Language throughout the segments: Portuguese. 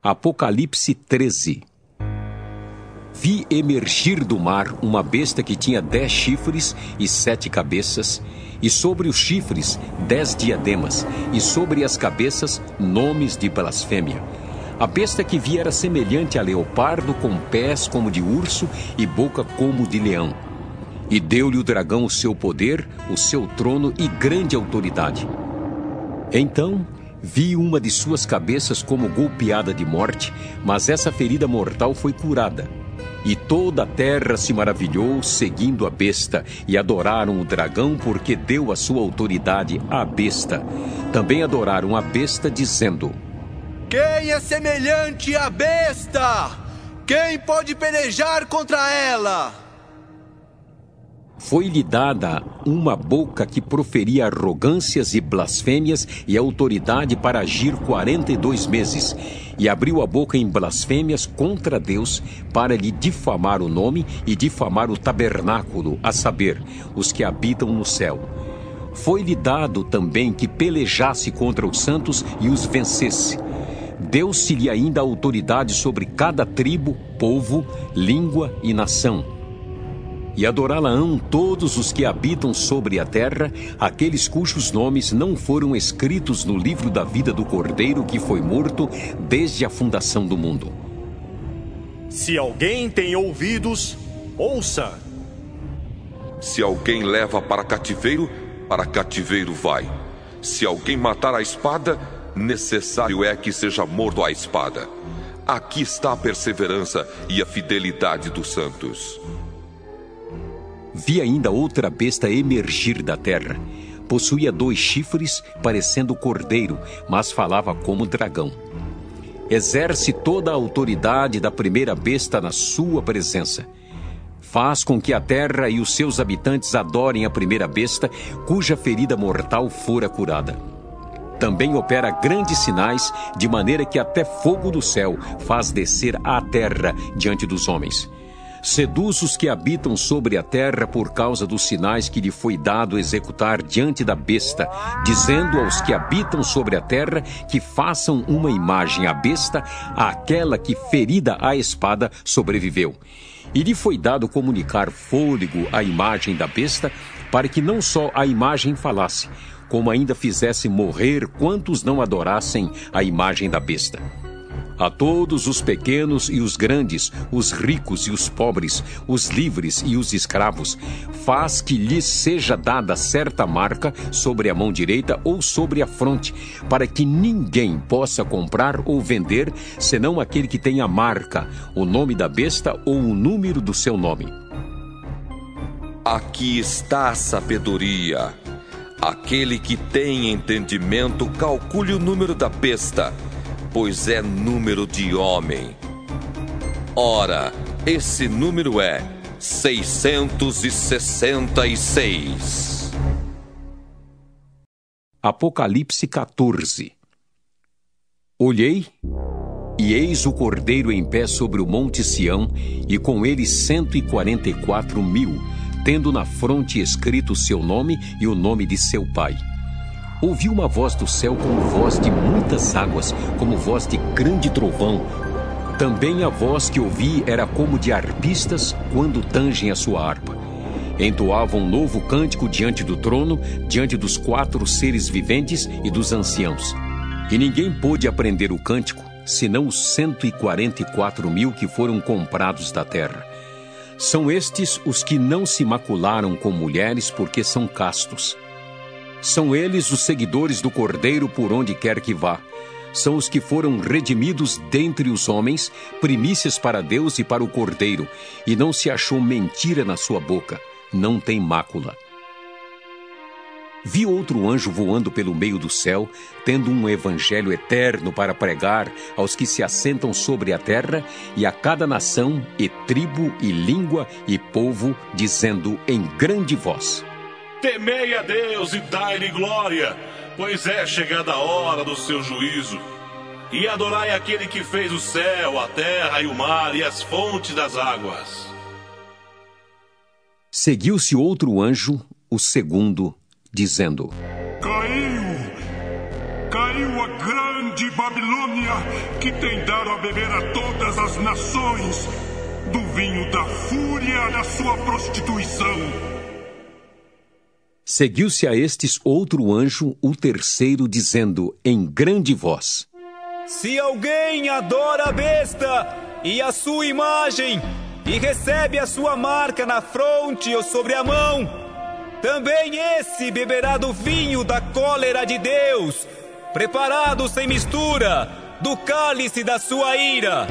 Apocalipse 13. Vi emergir do mar uma besta que tinha 10 chifres e 7 cabeças, e sobre os chifres 10 diademas, e sobre as cabeças nomes de blasfêmia. A besta que vi era semelhante a leopardo, com pés como de urso e boca como de leão. E deu-lhe o dragão o seu poder, o seu trono e grande autoridade. Então vi uma de suas cabeças como golpeada de morte, mas essa ferida mortal foi curada. E toda a terra se maravilhou, seguindo a besta, e adoraram o dragão, porque deu a sua autoridade à besta. Também adoraram a besta, dizendo: Quem é semelhante à besta? Quem pode pelejar contra ela? Foi-lhe dada uma boca que proferia arrogâncias e blasfêmias e autoridade para agir 42 meses. E abriu a boca em blasfêmias contra Deus para lhe difamar o nome e difamar o tabernáculo, a saber, os que habitam no céu. Foi-lhe dado também que pelejasse contra os santos e os vencesse. Deu-se-lhe ainda autoridade sobre cada tribo, povo, língua e nação. E adorá-la-ão todos os que habitam sobre a terra, aqueles cujos nomes não foram escritos no livro da vida do Cordeiro que foi morto desde a fundação do mundo. Se alguém tem ouvidos, ouça. Se alguém leva para cativeiro vai. Se alguém matar a espada, necessário é que seja morto à espada. Aqui está a perseverança e a fidelidade dos santos. Vi ainda outra besta emergir da terra. Possuía 2 chifres, parecendo cordeiro, mas falava como dragão. Exerce toda a autoridade da primeira besta na sua presença. Faz com que a terra e os seus habitantes adorem a primeira besta, cuja ferida mortal fora curada. Também opera grandes sinais, de maneira que até fogo do céu faz descer à terra diante dos homens. Seduz os que habitam sobre a terra por causa dos sinais que lhe foi dado executar diante da besta, dizendo aos que habitam sobre a terra que façam uma imagem à besta, àquela que, ferida à espada, sobreviveu. E lhe foi dado comunicar fôlego à imagem da besta, para que não só a imagem falasse, como ainda fizesse morrer quantos não adorassem a imagem da besta. A todos os pequenos e os grandes, os ricos e os pobres, os livres e os escravos, faz que lhes seja dada certa marca sobre a mão direita ou sobre a fronte, para que ninguém possa comprar ou vender, senão aquele que tem a marca, o nome da besta ou o número do seu nome. Aqui está a sabedoria. Aquele que tem entendimento, calcule o número da besta, pois é número de homem. Ora, esse número é 666. Apocalipse 14. Olhei, e eis o Cordeiro em pé sobre o monte Sião, e com ele 144.000, tendo na fronte escrito o seu nome e o nome de seu pai. Ouvi uma voz do céu como voz de muitas águas, como voz de grande trovão. Também a voz que ouvi era como de arpistas quando tangem a sua harpa. Entoavam um novo cântico diante do trono, diante dos 4 seres viventes e dos anciãos. E ninguém pôde aprender o cântico, senão os 144.000 que foram comprados da terra. São estes os que não se macularam com mulheres, porque são castos. São eles os seguidores do Cordeiro por onde quer que vá. São os que foram redimidos dentre os homens, primícias para Deus e para o Cordeiro, e não se achou mentira na sua boca, não tem mácula. Vi outro anjo voando pelo meio do céu, tendo um evangelho eterno para pregar aos que se assentam sobre a terra, e a cada nação, e tribo, e língua, e povo, dizendo em grande voz: Temei a Deus e dai-lhe glória, pois é chegada a hora do seu juízo. E adorai aquele que fez o céu, a terra e o mar e as fontes das águas. Seguiu-se outro anjo, o segundo, dizendo: Caiu a grande grande Babilônia, que tem dado a beber a todas as nações do vinho da fúria da sua prostituição. Seguiu-se a estes outro anjo, o terceiro, dizendo em grande voz: Se alguém adora a besta e a sua imagem, e recebe a sua marca na fronte ou sobre a mão, também esse beberá do vinho da cólera de Deus, preparado sem mistura, do cálice da sua ira,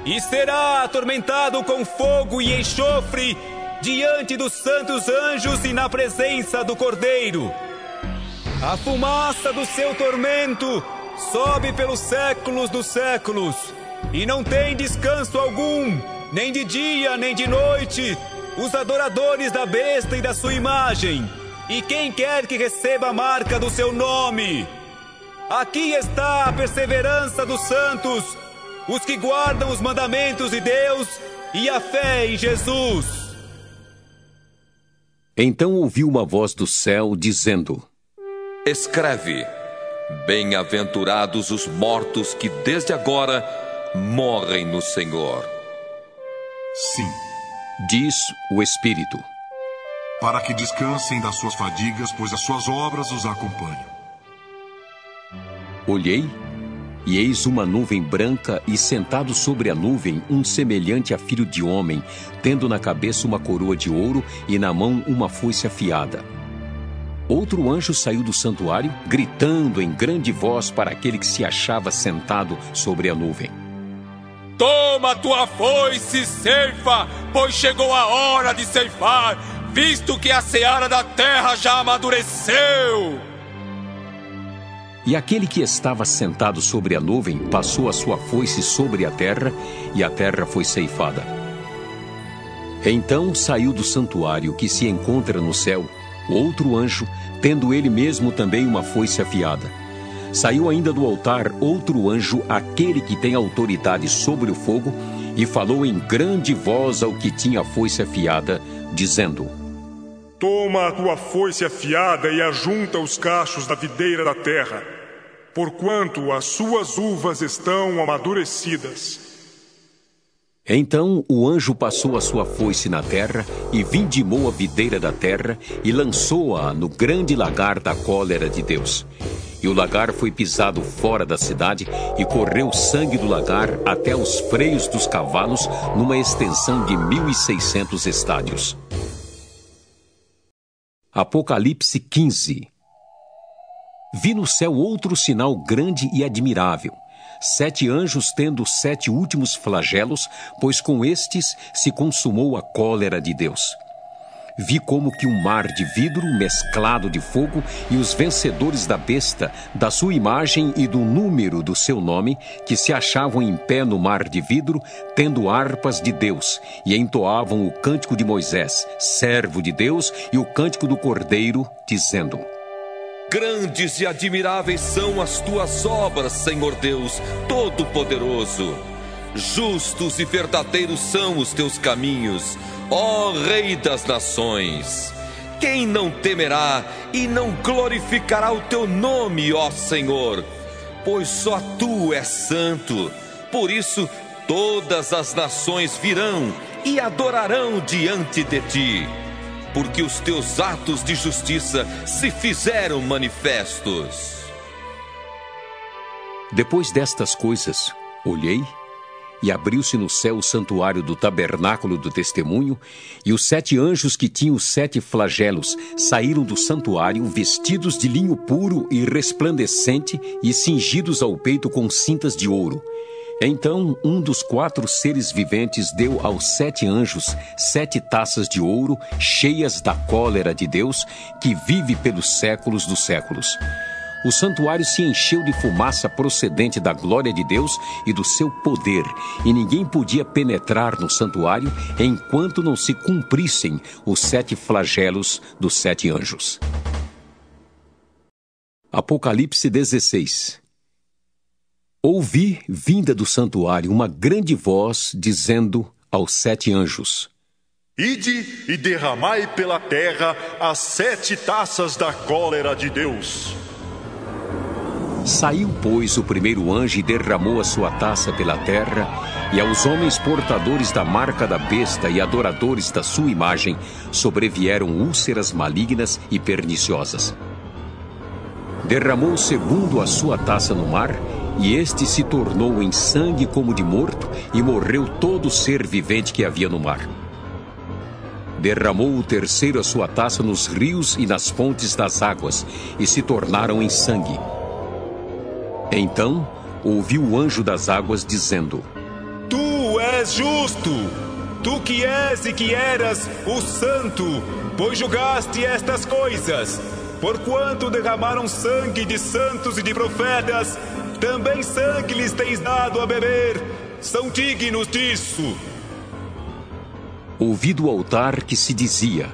e será atormentado com fogo e enxofre diante dos santos anjos e na presença do Cordeiro. A fumaça do seu tormento sobe pelos séculos dos séculos, e não tem descanso algum, nem de dia nem de noite, os adoradores da besta e da sua imagem, e quem quer que receba a marca do seu nome. Aqui está a perseverança dos santos, os que guardam os mandamentos de Deus e a fé em Jesus. Então ouviu uma voz do céu dizendo: Escreve: Bem-aventurados os mortos que desde agora morrem no Senhor. Sim, diz o Espírito, para que descansem das suas fadigas, pois as suas obras os acompanham. Olhei, e eis uma nuvem branca, e sentado sobre a nuvem um semelhante a filho de homem, tendo na cabeça uma coroa de ouro e na mão uma foice afiada. Outro anjo saiu do santuário, gritando em grande voz para aquele que se achava sentado sobre a nuvem: Toma tua foice e ceifa, pois chegou a hora de ceifar, visto que a seara da terra já amadureceu. E aquele que estava sentado sobre a nuvem passou a sua foice sobre a terra, e a terra foi ceifada. Então saiu do santuário que se encontra no céu outro anjo, tendo ele mesmo também uma foice afiada. Saiu ainda do altar outro anjo, aquele que tem autoridade sobre o fogo, e falou em grande voz ao que tinha a foice afiada, dizendo: Toma a tua foice afiada e ajunta os cachos da videira da terra, porquanto as suas uvas estão amadurecidas. Então o anjo passou a sua foice na terra, e vindimou a videira da terra, e lançou-a no grande lagar da cólera de Deus. E o lagar foi pisado fora da cidade, e correu o sangue do lagar até os freios dos cavalos, numa extensão de 1.600 estádios. Apocalipse 15. Vi no céu outro sinal grande e admirável: 7 anjos tendo 7 últimos flagelos, pois com estes se consumou a cólera de Deus. Vi como que um mar de vidro mesclado de fogo, e os vencedores da besta, da sua imagem e do número do seu nome, que se achavam em pé no mar de vidro, tendo harpas de Deus, e entoavam o cântico de Moisés, servo de Deus, e o cântico do Cordeiro, dizendo: Grandes e admiráveis são as tuas obras, Senhor Deus Todo-Poderoso. Justos e verdadeiros são os teus caminhos, ó Rei das nações. Quem não temerá e não glorificará o teu nome, ó Senhor? Pois só tu és santo. Por isso todas as nações virão e adorarão diante de ti, porque os teus atos de justiça se fizeram manifestos. Depois destas coisas, olhei, e abriu-se no céu o santuário do tabernáculo do testemunho, e os 7 anjos que tinham os 7 flagelos saíram do santuário vestidos de linho puro e resplandecente e cingidos ao peito com cintas de ouro. Então um dos 4 seres viventes deu aos 7 anjos 7 taças de ouro cheias da cólera de Deus, que vive pelos séculos dos séculos. O santuário se encheu de fumaça procedente da glória de Deus e do seu poder, e ninguém podia penetrar no santuário enquanto não se cumprissem os 7 flagelos dos 7 anjos. Apocalipse 16. Ouvi, vinda do santuário, uma grande voz dizendo aos 7 anjos: Ide e derramai pela terra as 7 taças da cólera de Deus. Saiu, pois, o primeiro anjo e derramou a sua taça pela terra, e aos homens portadores da marca da besta e adoradores da sua imagem sobrevieram úlceras malignas e perniciosas. Derramou o segundo a sua taça no mar, e este se tornou em sangue como de morto, e morreu todo ser vivente que havia no mar. Derramou o terceiro a sua taça nos rios e nas fontes das águas, e se tornaram em sangue. Então ouviu o anjo das águas dizendo: Tu és justo, tu que és e que eras o santo, pois julgaste estas coisas. Porquanto derramaram sangue de santos e de profetas, também sangue lhes tens dado a beber. São dignos disso. Ouvi do altar que se dizia: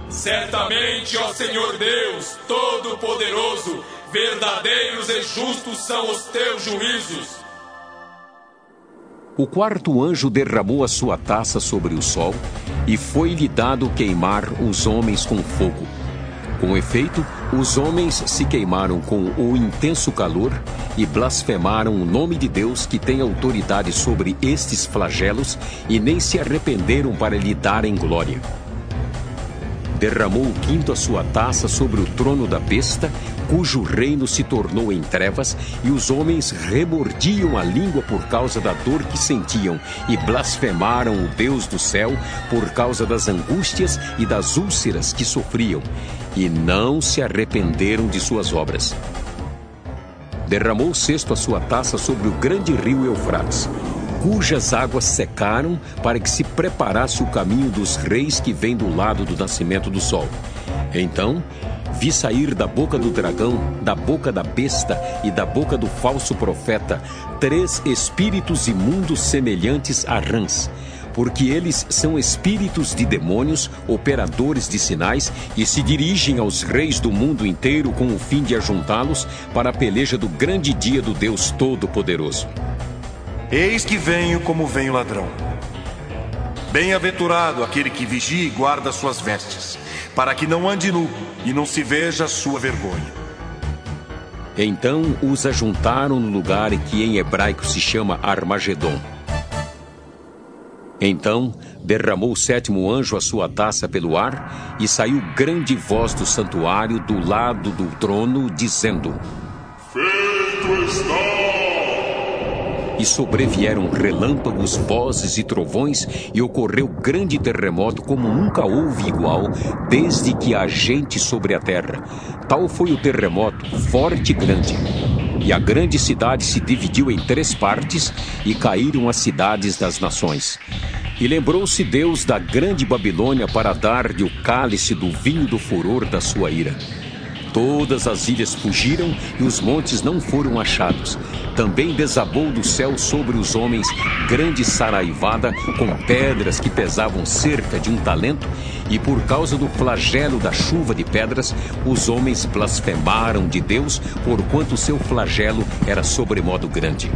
Certamente, ó Senhor Deus, Todo-Poderoso, verdadeiros e justos são os teus juízos. O quarto anjo derramou a sua taça sobre o sol, e foi-lhe dado queimar os homens com fogo. Com efeito, os homens se queimaram com o intenso calor e blasfemaram o nome de Deus, que tem autoridade sobre estes flagelos, e nem se arrependeram para lhe darem glória. Derramou o quinto a sua taça sobre o trono da besta, cujo reino se tornou em trevas, e os homens remordiam a língua por causa da dor que sentiam, e blasfemaram o Deus do céu por causa das angústias e das úlceras que sofriam, e não se arrependeram de suas obras. Derramou o sexto a sua taça sobre o grande rio Eufrates, cujas águas secaram, para que se preparasse o caminho dos reis que vem do lado do nascimento do sol. Então vi sair da boca do dragão, da boca da besta e da boca do falso profeta 3 espíritos imundos semelhantes a rãs, porque eles são espíritos de demônios, operadores de sinais, e se dirigem aos reis do mundo inteiro com o fim de ajuntá-los para a peleja do grande dia do Deus Todo-Poderoso. Eis que venho como vem o ladrão. Bem-aventurado aquele que vigia e guarda suas vestes, para que não ande nu e não se veja a sua vergonha. Então os ajuntaram no lugar que em hebraico se chama Armagedon. Então derramou o sétimo anjo a sua taça pelo ar, e saiu grande voz do santuário do lado do trono, dizendo: Feito está! E sobrevieram relâmpagos, vozes e trovões, e ocorreu grande terremoto como nunca houve igual, desde que há gente sobre a terra. Tal foi o terremoto, forte e grande. E a grande cidade se dividiu em 3 partes, e caíram as cidades das nações. E lembrou-se Deus da grande Babilônia para dar-lhe o cálice do vinho do furor da sua ira. Todas as ilhas fugiram e os montes não foram achados. Também desabou do céu sobre os homens grande saraivada com pedras que pesavam cerca de 1 talento, e por causa do flagelo da chuva de pedras, os homens blasfemaram de Deus, porquanto seu flagelo era sobremodo grande.